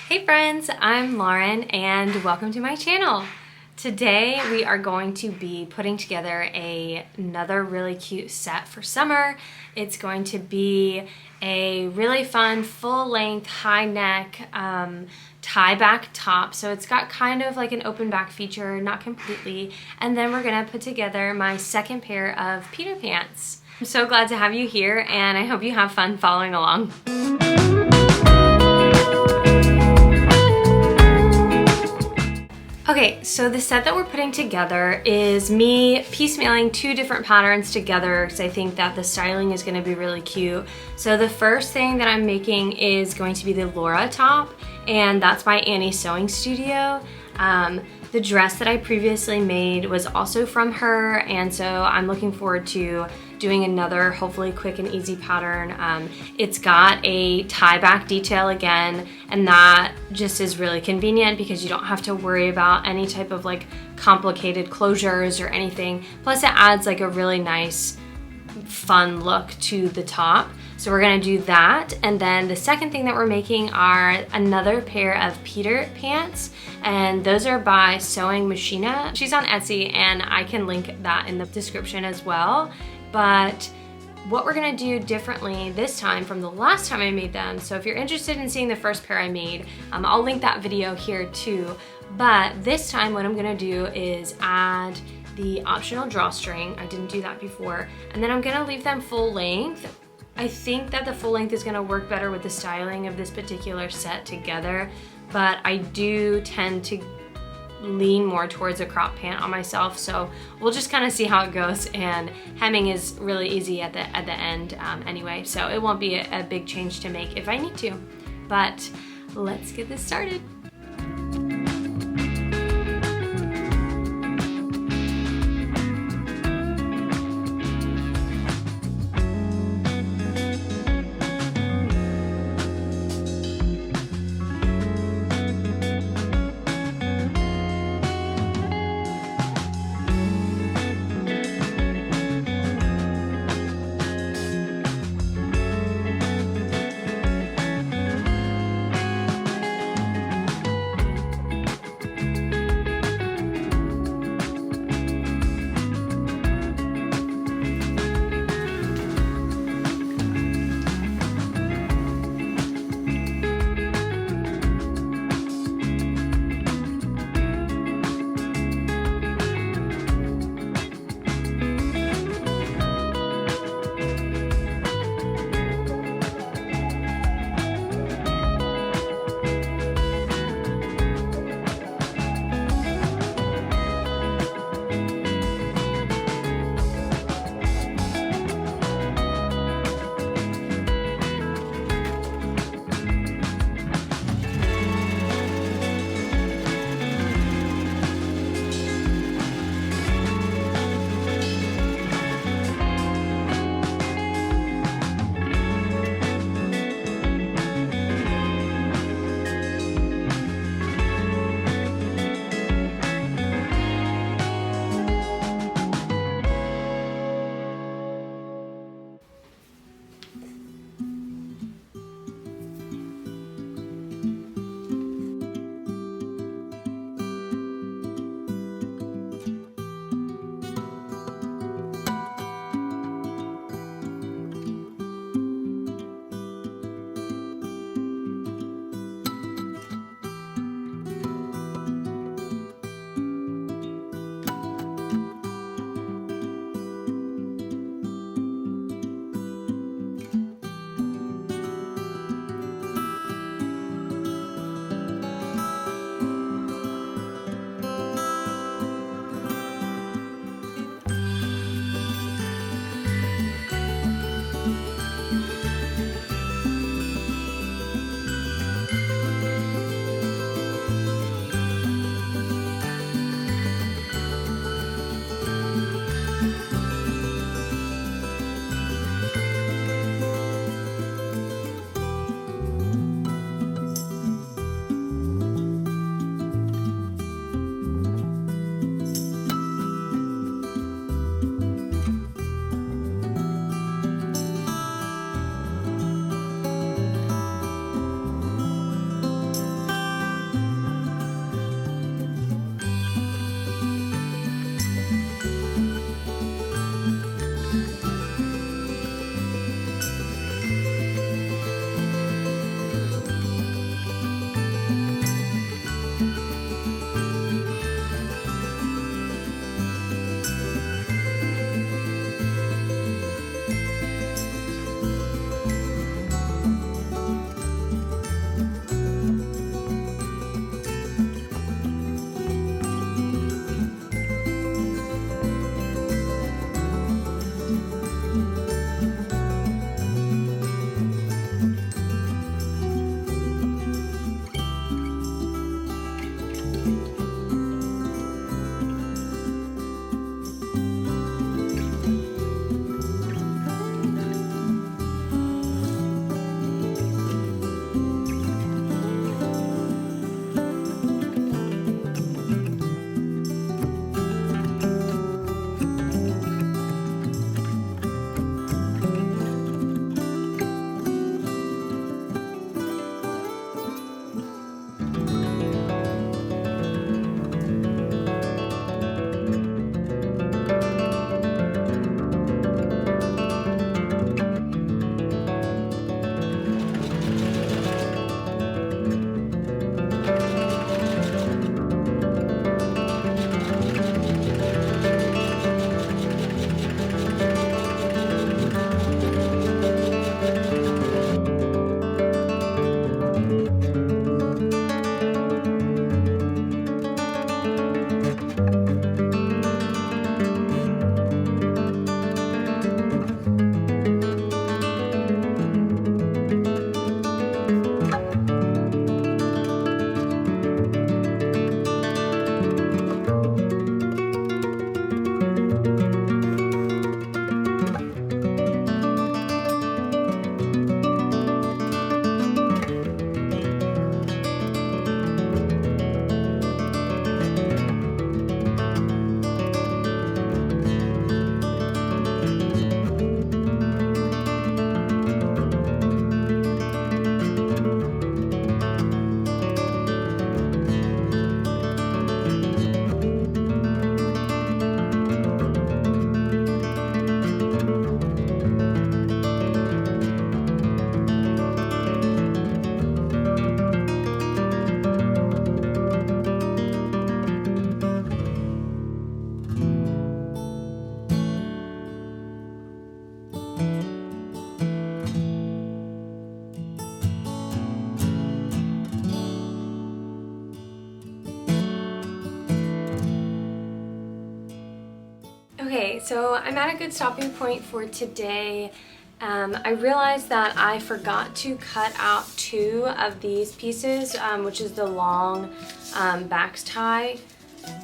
Hey friends, I'm Lauren and welcome to my channel. Today we are going to be putting together another really cute set for summer. It's going to be a really fun full-length high neck tie back top. So it's got kind of like an open back feature, not completely. And then we're gonna put together my second pair of Peter pants. I'm so glad to have you here and I hope you have fun following along. Okay, so the set that we're putting together is me piecemealing two different patterns together because I think that the styling is going to be really cute. So the first thing that I'm making is going to be the Lora top, and that's by Annie's Sewing Studio. The dress that I previously made was also from her, and so I'm looking forward to doing another hopefully quick and easy pattern. It's got a tie back detail again, and that just is really convenient because you don't have to worry about any type of like complicated closures or anything. Plus it adds like a really nice fun look to the top. So we're gonna do that, and then the second thing that we're making are another pair of Peter pants, and those are by Sewing Machina. She's on Etsy and I can link that in the description as well. But what we're gonna do differently this time from the last time I made them, so if you're interested in seeing the first pair I made, I'll link that video here too. But this time what I'm gonna do is add the optional drawstring. I didn't do that before. And then I'm gonna leave them full length. I think that the full length is gonna work better with the styling of this particular set together, but I do tend to lean more towards a crop pant on myself, so we'll just kind of see how it goes, and hemming is really easy at the end anyway, so it won't be a big change to make if I need to. But let's get this started. Okay, so I'm at a good stopping point for today. I realized that I forgot to cut out 2 of these pieces, which is the long back tie.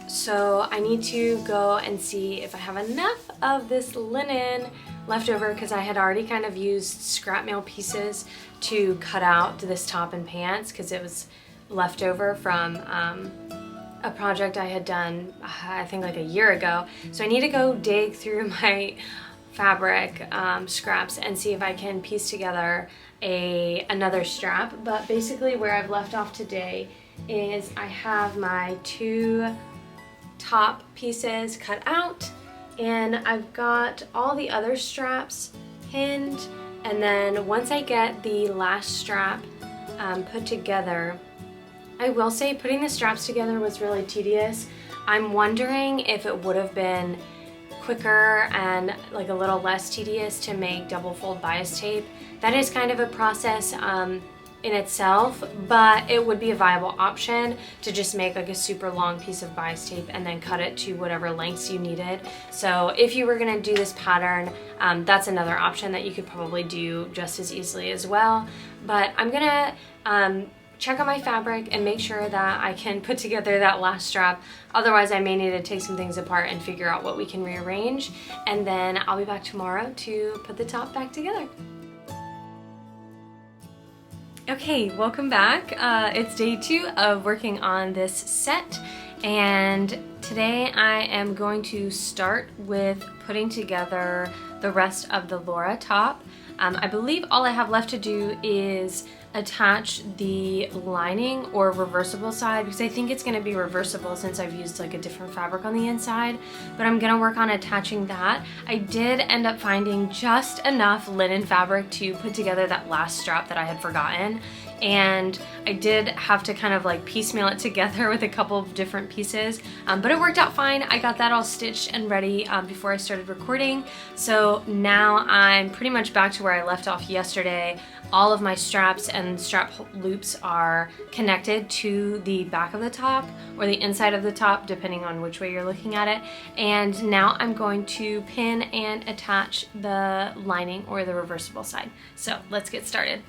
So I need to go and see if I have enough of this linen left over, because I had already kind of used scrap mail pieces to cut out this top and pants because it was left over from a project I had done, I think like a year ago. So I need to go dig through my fabric scraps and see if I can piece together another strap. But basically where I've left off today is I have my 2 top pieces cut out, and I've got all the other straps pinned, and then once I get the last strap put together, I will say putting the straps together was really tedious. I'm wondering if it would have been quicker and like a little less tedious to make double fold bias tape. That is kind of a process in itself, but it would be a viable option to just make like a super long piece of bias tape and then cut it to whatever lengths you needed. So if you were gonna do this pattern, that's another option that you could probably do just as easily as well. But I'm gonna check on my fabric and make sure that I can put together that last strap. Otherwise, I may need to take some things apart and figure out what we can rearrange. And then I'll be back tomorrow to put the top back together. Okay, welcome back. It's day 2 of working on this set, and today I am going to start with putting together the rest of the Lora top. I believe all I have left to do is attach the lining or reversible side, because I think it's going to be reversible since I've used like a different fabric on the inside, but I'm going to work on attaching that. I did end up finding just enough linen fabric to put together that last strap that I had forgotten, and I did have to kind of like piecemeal it together with a couple of different pieces, but it worked out fine. I got that all stitched and ready before I started recording. So now I'm pretty much back to where I left off yesterday. All of my straps and strap loops are connected to the back of the top or the inside of the top, depending on which way you're looking at it. And now I'm going to pin and attach the lining or the reversible side. So let's get started.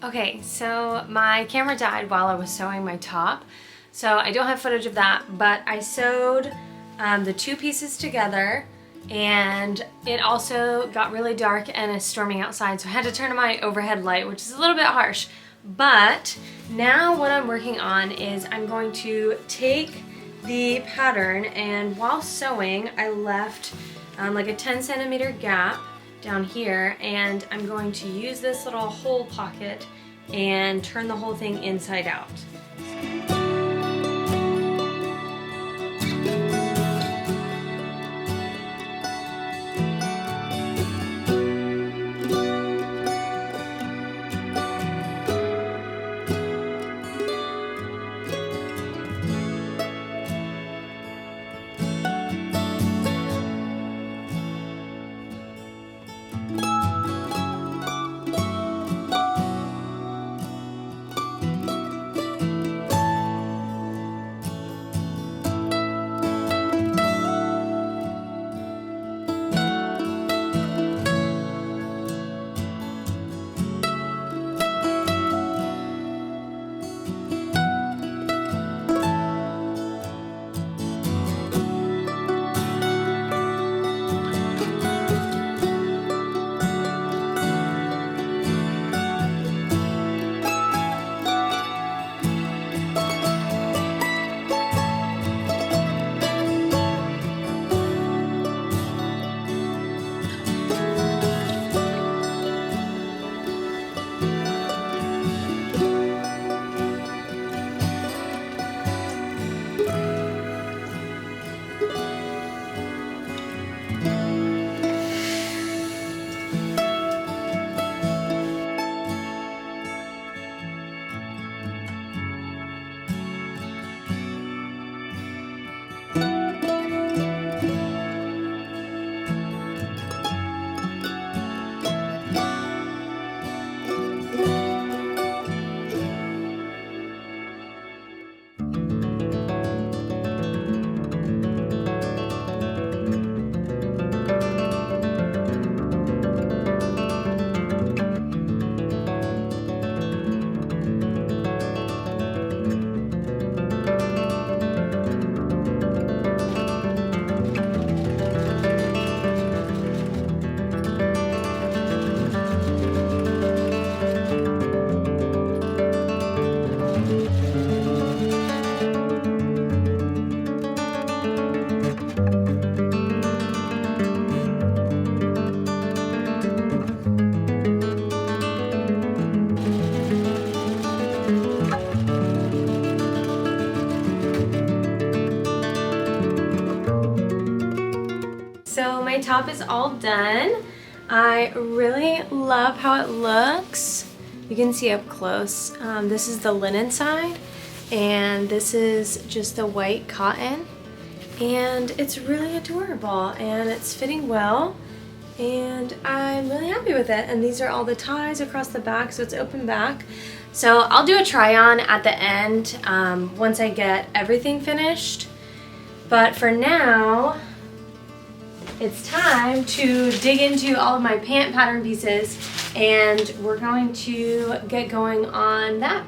Okay, so my camera died while I was sewing my top, so I don't have footage of that, but I sewed the 2 pieces together, and it also got really dark and is storming outside, so I had to turn on my overhead light, which is a little bit harsh. But now what I'm working on is I'm going to take the pattern, and while sewing I left like a 10-centimeter gap down here, and I'm going to use this little hole pocket and turn the whole thing inside out. top is all done. I really love how it looks. You can see up close. This is the linen side, and this is just the white cotton. And it's really adorable, and it's fitting well. And I'm really happy with it. And these are all the ties across the back, so it's open back. So I'll do a try on at the end once I get everything finished. But for now, it's time to dig into all of my pant pattern pieces, and we're going to get going on that.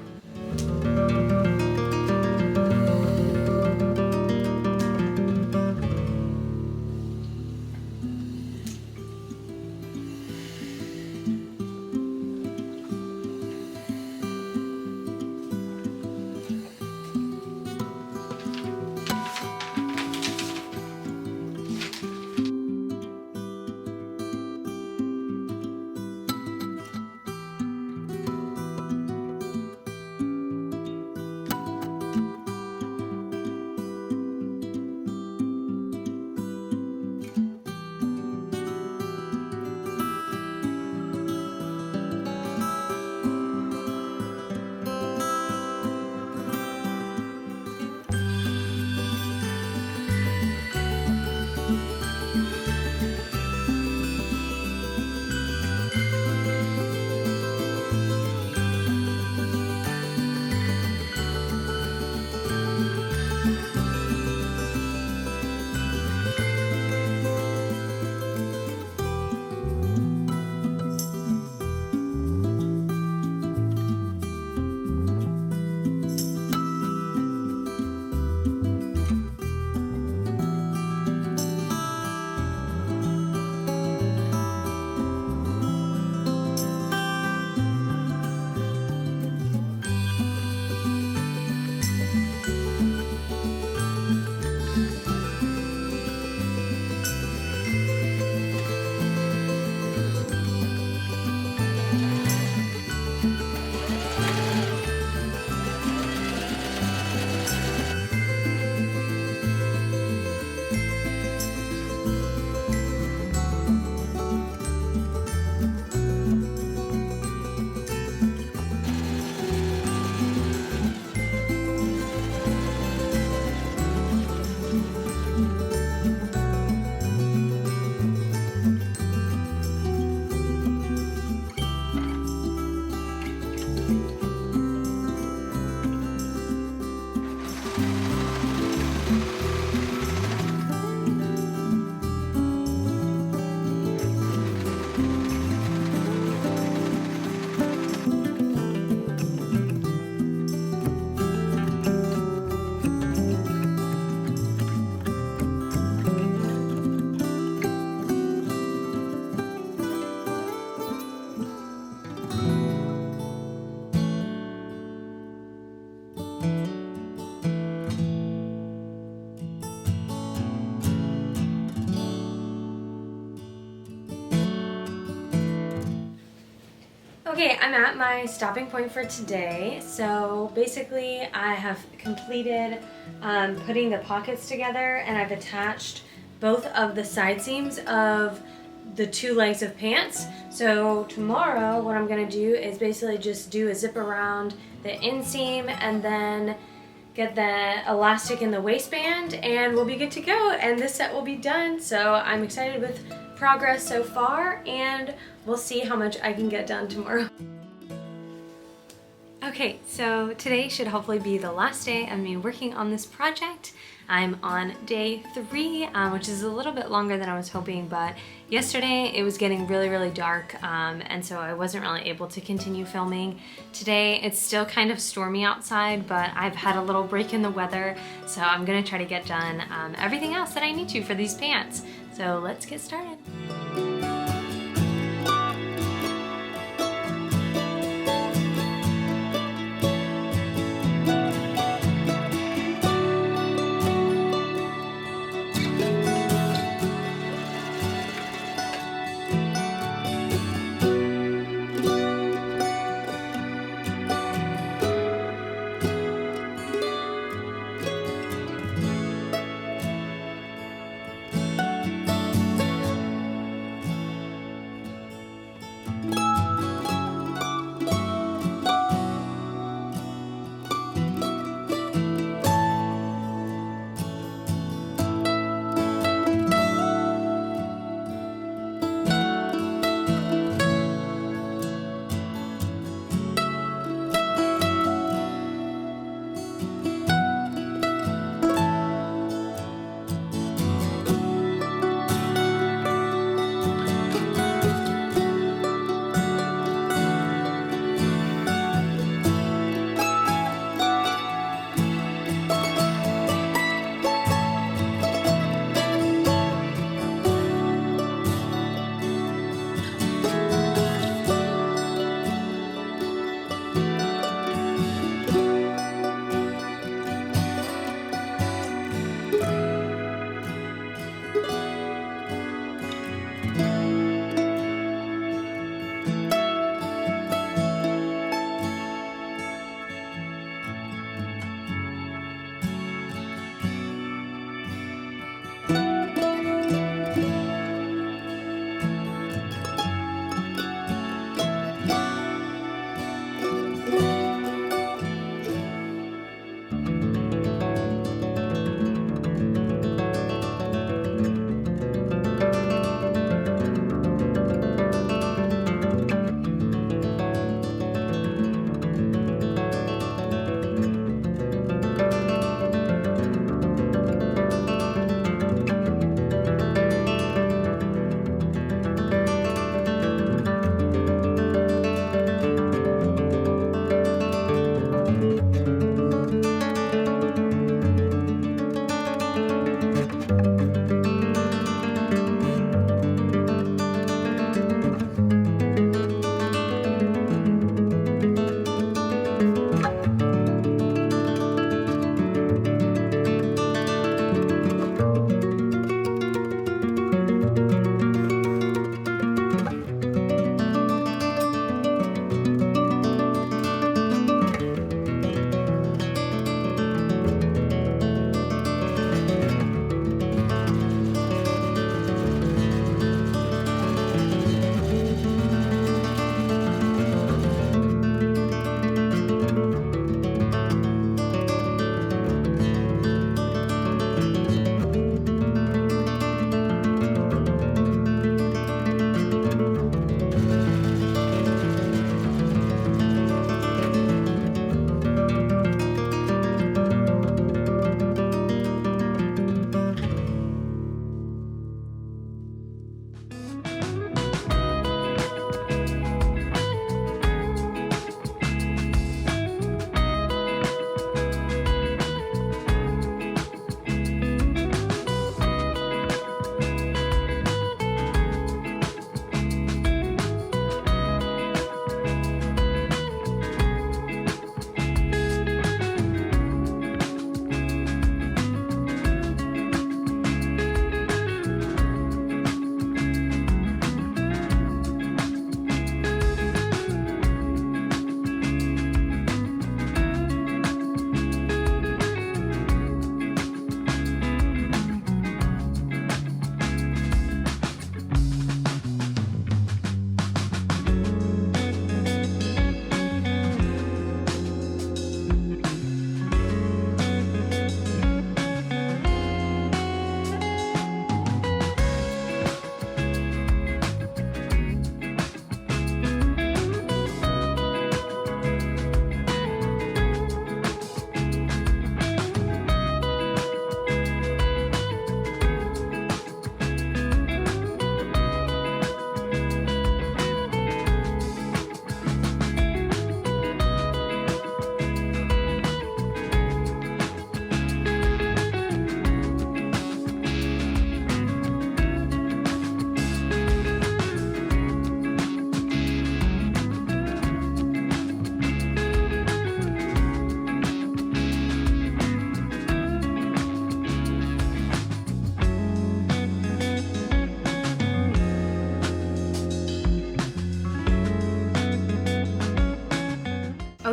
Okay, I'm at my stopping point for today. So basically I have completed putting the pockets together, and I've attached both of the side seams of the two legs of pants. So tomorrow what I'm gonna do is basically just do a zip around the inseam and then get the elastic in the waistband, and we'll be good to go, and this set will be done. So I'm excited with progress so far, and we'll see how much I can get done tomorrow. Okay, so today should hopefully be the last day of me working on this project. I'm on day 3, which is a little bit longer than I was hoping, but yesterday it was getting really dark, and so I wasn't really able to continue filming. Today it's still kind of stormy outside, but I've had a little break in the weather, so I'm gonna try to get done everything else that I need to for these pants. So let's get started.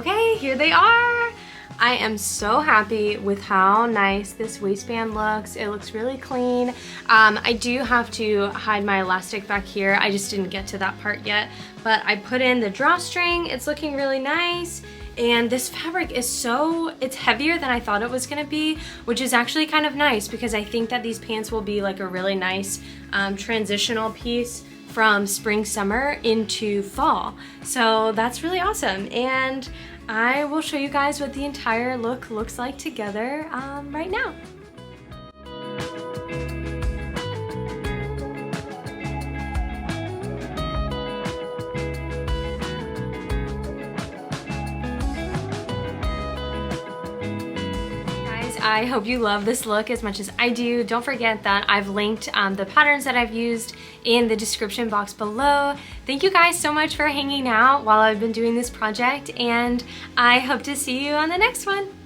Okay, here they are. I am so happy with how nice this waistband looks. It looks really clean. I do have to hide my elastic back here. I just didn't get to that part yet, but I put in the drawstring. It's looking really nice. And this fabric is it's heavier than I thought it was gonna be, which is actually kind of nice because I think that these pants will be like a really nice transitional piece from spring, summer into fall. So that's really awesome. And I will show you guys what the entire look looks like together right now. I hope you love this look as much as I do. Don't forget that I've linked the patterns that I've used in the description box below. Thank you guys so much for hanging out while I've been doing this project, and I hope to see you on the next one.